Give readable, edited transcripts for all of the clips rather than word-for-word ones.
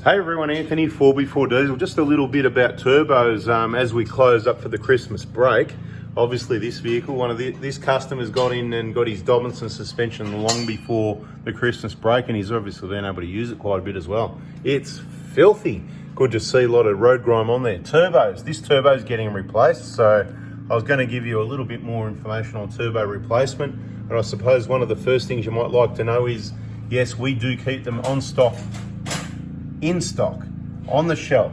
Hey everyone, Anthony, 4x4 Diesel. Just a little bit about turbos as we close up for the Christmas break. Obviously this vehicle, this customer's got in and got his Dobinson suspension long before the Christmas break, and he's obviously been able to use it quite a bit as well. It's filthy. Good to see a lot of road grime on there. Turbos, this turbo's getting replaced, so I was going to give you a little bit more information on turbo replacement, and I suppose one of the first things you might like to know is, yes, we do keep them on stock, in stock, on the shelf.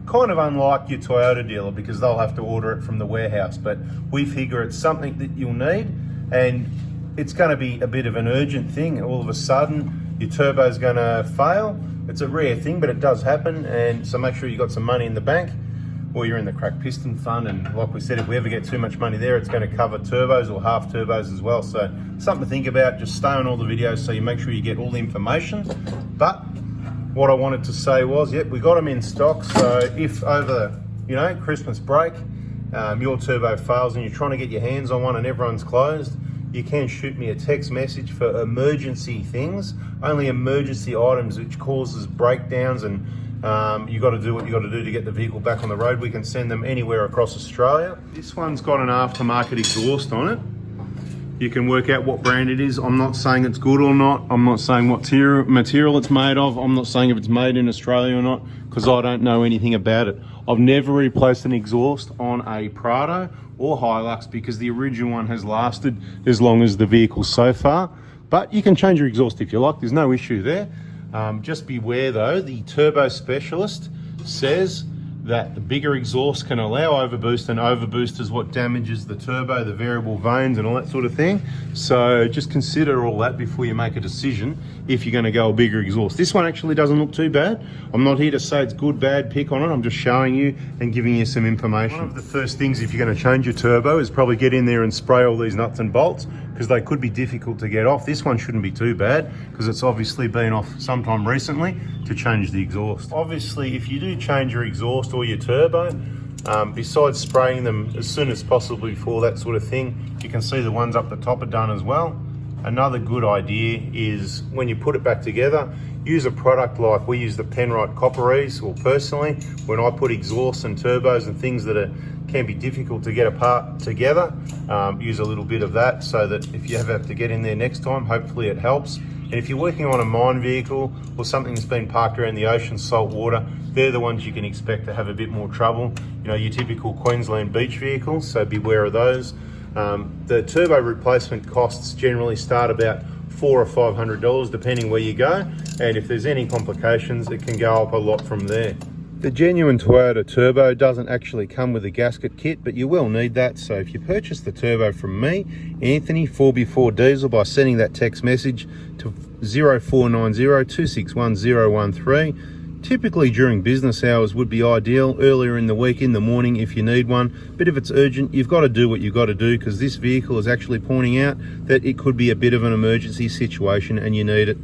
Kind of unlike your Toyota dealer because they'll have to order it from the warehouse, but we figure it's something that you'll need, and it's going to be a bit of an urgent thing. All of a sudden your turbo's going to fail. It's a rare thing, but it does happen, and so make sure you got some money in the bank, or you're in the cracked piston fund, and like we said, if we ever get too much money there, it's going to cover turbos or half turbos as well. So something to think about. Just stay on all the videos so you make sure you get all the information. But what I wanted to say was, yep, we got them in stock. So if over, Christmas break, your turbo fails and you're trying to get your hands on one and everyone's closed, you can shoot me a text message for emergency things, only emergency items which causes breakdowns, and you got to do what you got to do to get the vehicle back on the road. We can send them anywhere across Australia. This one's got an aftermarket exhaust on it. You can work out what brand it is. I'm not saying it's good or not. I'm not saying what material it's made of. I'm not saying if it's made in Australia or not, because I don't know anything about it. I've never replaced an exhaust on a Prado or Hilux because the original one has lasted as long as the vehicle so far. But you can change your exhaust if you like. There's no issue there. Just beware though, the turbo specialist says that the bigger exhaust can allow overboost, and overboost is what damages the turbo, the variable vanes and all that sort of thing. So just consider all that before you make a decision if you're going to go a bigger exhaust. This one actually doesn't look too bad. I'm not here to say it's good, bad, pick on it. I'm just showing you and giving you some information. One of the first things if you're going to change your turbo is probably get in there and spray all these nuts and bolts, because they could be difficult to get off. This one shouldn't be too bad because it's obviously been off sometime recently to change the exhaust. Obviously, if you do change your exhaust or your turbo, besides spraying them as soon as possible before that sort of thing, you can see the ones up the top are done as well. Another good idea is when you put it back together, use a product like we use the Penrite Copperies, or personally, when I put exhausts and turbos and things that can be difficult to get apart together, use a little bit of that so that if you ever have to get in there next time, hopefully it helps. And if you're working on a mine vehicle or something that's been parked around the ocean, salt water, they're the ones you can expect to have a bit more trouble. Your typical Queensland beach vehicles, so beware of those. The turbo replacement costs generally start about $400 or $500 depending where you go, and if there's any complications it can go up a lot from there. The genuine Toyota turbo doesn't actually come with a gasket kit, but you will need that. So if you purchase the turbo from me, Anthony, 4x4 Diesel, by sending that text message to 0490 261 013, typically during business hours would be ideal. Earlier in the week, in the morning if you need one, but if it's urgent, you've got to do what you've got to do, because this vehicle is actually pointing out that it could be a bit of an emergency situation and you need it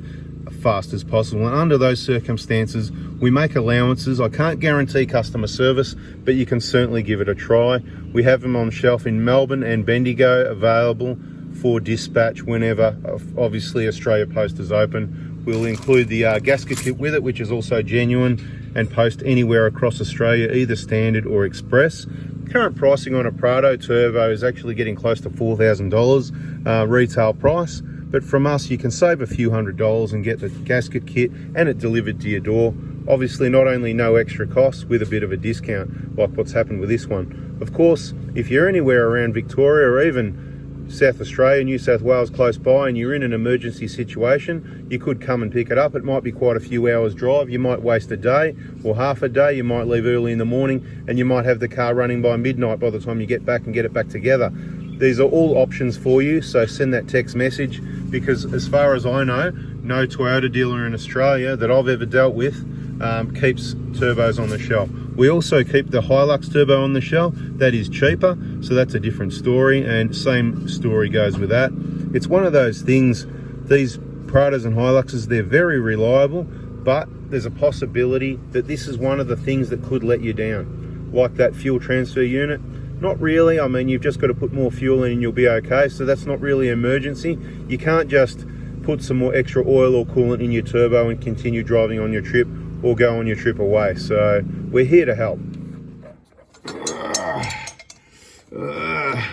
fast as possible. And under those circumstances, we make allowances. I can't guarantee customer service, but you can certainly give it a try. We have them on shelf in Melbourne and Bendigo, available for dispatch whenever obviously Australia Post is open. We'll include the gasket kit with it, which is also genuine, and post anywhere across Australia, either standard or express. Current pricing on a Prado turbo is actually getting close to $4,000 retail price. But from us, you can save a few $100s and get the gasket kit and it delivered to your door. Obviously, not only no extra costs, with a bit of a discount, like what's happened with this one. Of course, if you're anywhere around Victoria or even South Australia, New South Wales close by, and you're in an emergency situation, you could come and pick it up. It might be quite a few hours drive. You might waste a day or half a day. You might leave early in the morning and you might have the car running by midnight by the time you get back and get it back together. These are all options for you, so send that text message, because as far as I know, no Toyota dealer in Australia that I've ever dealt with keeps turbos on the shelf. We also keep the Hilux turbo on the shelf. That is cheaper, so that's a different story, and same story goes with that. It's one of those things, these Prados and Hiluxes, they're very reliable, but there's a possibility that this is one of the things that could let you down, like that fuel transfer unit. Not really. I mean, you've just got to put more fuel in and you'll be okay, so that's not really an emergency. You can't just put some more extra oil or coolant in your turbo and continue driving on your trip, or go on your trip away. So we're here to help.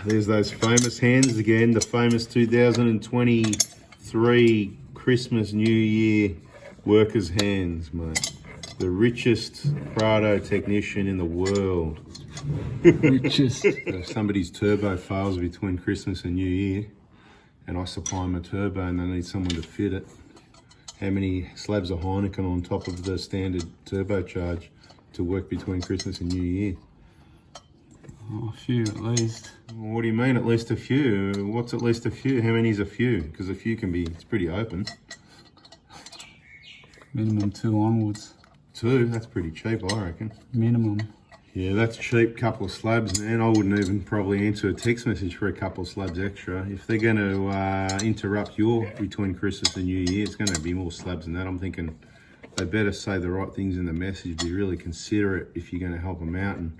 There's those famous hands again, the famous 2023 Christmas New Year workers' hands, mate. The richest Prado technician in the world. Richest. So somebody's turbo fails between Christmas and New Year, and I supply them a turbo and they need someone to fit it. How many slabs of Heineken on top of the standard turbocharge to work between Christmas and New Year? Oh, a few at least. What do you mean at least a few? What's at least a few? How many is a few? Because a few can be, it's pretty open. Minimum 2 onwards. 2, that's pretty cheap, I reckon. Minimum. Yeah, that's cheap. Couple of slabs, man. I wouldn't even probably answer a text message for a couple of slabs extra. If they're going to interrupt your between Christmas and New Year, it's going to be more slabs than that. I'm thinking they better say the right things in the message. Be really considerate if you're going to help them out and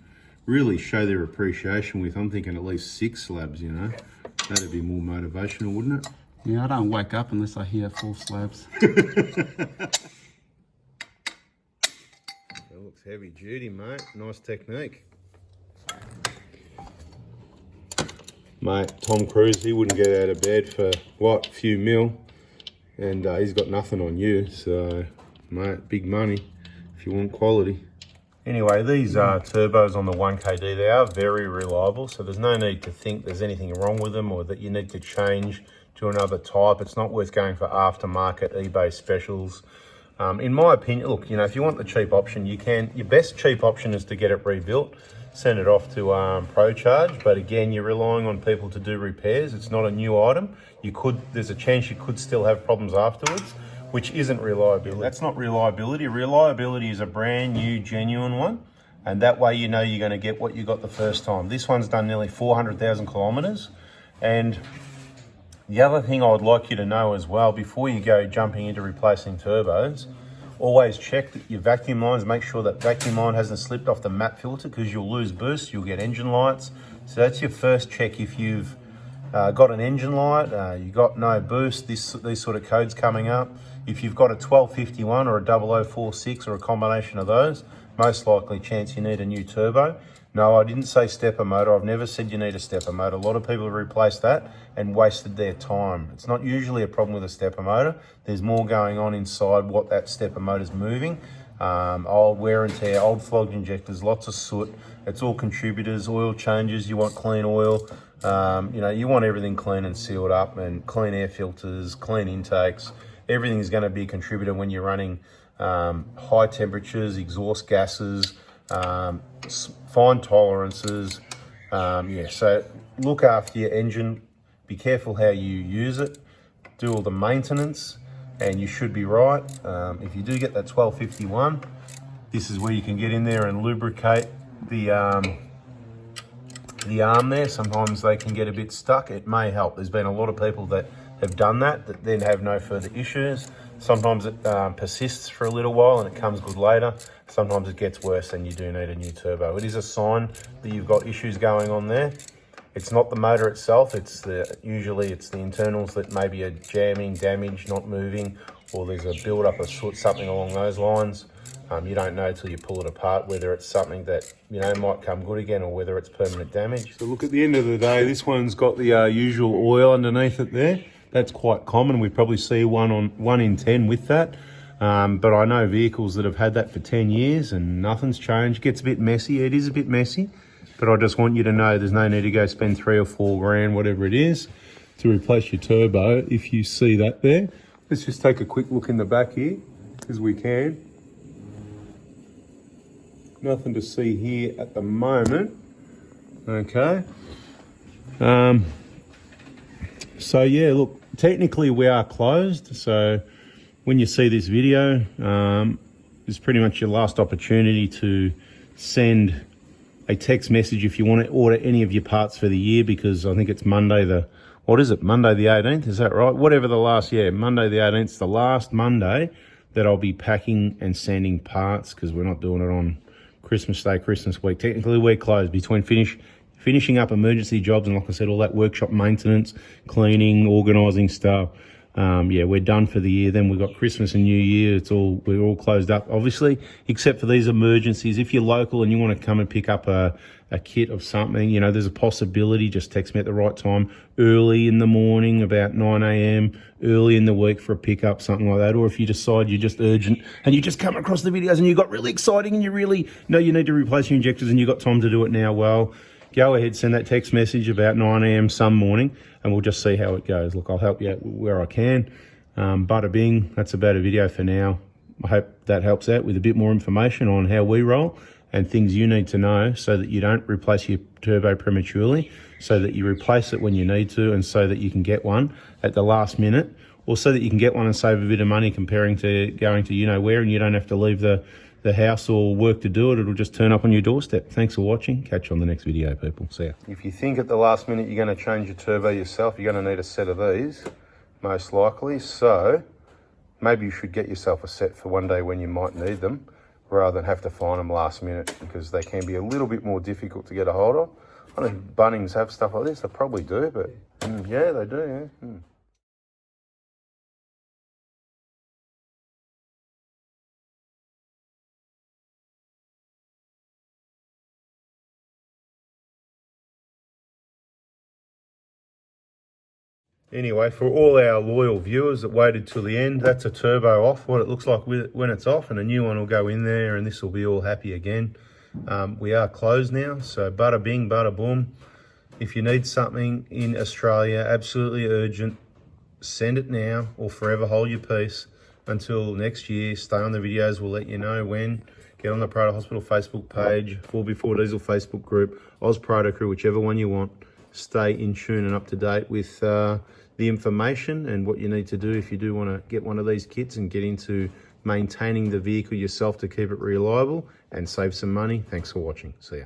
really show their appreciation with. I'm thinking at least 6 slabs, you know. That'd be more motivational, wouldn't it? Yeah, I don't wake up unless I hear 4 slabs. That looks heavy duty, mate. Nice technique. Mate, Tom Cruise, he wouldn't get out of bed for, what, a few mil? And he's got nothing on you. So, mate, big money if you want quality. Anyway, these turbos on the 1KD, they are very reliable. So there's no need to think there's anything wrong with them or that you need to change to another type. It's not worth going for aftermarket eBay specials. In my opinion, look, you know, if you want the cheap option, you can. Your best cheap option is to get it rebuilt, send it off to ProCharge. But again, you're relying on people to do repairs. It's not a new item. There's a chance you could still have problems afterwards, which isn't reliability. That's not reliability. Reliability is a brand new, genuine one. And that way you know you're going to get what you got the first time. This one's done nearly 400,000 kilometers. And the other thing I would like you to know as well, before you go jumping into replacing turbos, always check that your vacuum lines, make sure that vacuum line hasn't slipped off the map filter, because you'll lose boost, you'll get engine lights. So that's your first check. If you've got an engine light, you got no boost, these sort of codes coming up. If you've got a 1251 or a 0046 or a combination of those, most likely chance you need a new turbo. No, I didn't say stepper motor. I've never said you need a stepper motor. A lot of people have replaced that and wasted their time. It's not usually a problem with a stepper motor. There's more going on inside what that stepper motor's moving. Old wear and tear, old flogged injectors, lots of soot. It's all contributors, oil changes. You want clean oil. You know, you want everything clean and sealed up, and clean air filters, clean intakes. Everything is going to be a contributor when you're running high temperatures, exhaust gases, fine tolerances. Yeah, so look after your engine. Be careful how you use it. Do all the maintenance, and you should be right. If you do get that 1251, this is where you can get in there and lubricate the arm there. Sometimes they can get a bit stuck. It may help. There's been a lot of people that have done that then have no further issues. Sometimes it persists for a little while and it comes good later. Sometimes it gets worse and you do need a new turbo. It is a sign that you've got issues going on there. It's not the motor itself, usually it's the internals that maybe are jamming, damaged, not moving, or there's a build-up of soot, something along those lines. You don't know till you pull it apart whether it's something that, you know, might come good again or whether it's permanent damage. So look, at the end of the day, this one's got the usual oil underneath it there. That's quite common. We probably see one in 10 with that. But I know vehicles that have had that for 10 years and nothing's changed. It gets a bit messy. It is a bit messy, but I just want you to know there's no need to go spend 3 or 4 grand, whatever it is, to replace your turbo if you see that there. Let's just take a quick look in the back here, because we can. Nothing to see here at the moment. Okay. So yeah, look, technically we are closed. So when you see this video, it's pretty much your last opportunity to send a text message if you want to order any of your parts for the year, because I think it's Monday Monday the 18th, is that right? Whatever the last, Monday the 18th is the last Monday that I'll be packing and sending parts, because we're not doing it on Christmas Day, Christmas week. Technically we're closed between finishing up emergency jobs and, like I said, all that workshop maintenance, cleaning, organising stuff. yeah, we're done for the year. Then we've got Christmas and New Year. We're all closed up, obviously, except for these emergencies. If you're local and you want to come and pick up a kit of something, you know, there's a possibility. Just text me at the right time, early in the morning, about 9 a.m, early in the week for a pickup, something like that. Or if you decide you're just urgent and you just come across the videos and you got really exciting and you really know you need to replace your injectors and you got time to do it now, well, go ahead, send that text message about 9 a.m. some morning and we'll just see how it goes. Look, I'll help you out where I can. Bada bing, that's about a video for now. I hope that helps out with a bit more information on how we roll and things you need to know so that you don't replace your turbo prematurely, so that you replace it when you need to, and so that you can get one at the last minute, or so that you can get one and save a bit of money comparing to going to you-know-where, and you don't have to leave the house or work to do it. It'll just turn up on your doorstep. Thanks for watching. Catch you on the next video, people. See ya. If you think at the last minute you're going to change your turbo yourself, you're going to need a set of these, most likely. So maybe you should get yourself a set for one day when you might need them, rather than have to find them last minute, because they can be a little bit more difficult to get a hold of. I don't know if Bunnings have stuff like this. They probably do, but yeah, they do, yeah. Anyway, for all our loyal viewers that waited till the end, that's a turbo off, what it looks like when it's off, and a new one will go in there and this will be all happy again. We are closed now, so bada bing, bada boom. If you need something in Australia, absolutely urgent, send it now or forever hold your peace until next year. Stay on the videos, we'll let you know when. Get on the Proto Hospital Facebook page, 4x4 Diesel Facebook group, Oz Proto Crew, whichever one you want. Stay in tune and up to date with the information and what you need to do if you do want to get one of these kits and get into maintaining the vehicle yourself to keep it reliable and save some money. Thanks for watching. See ya.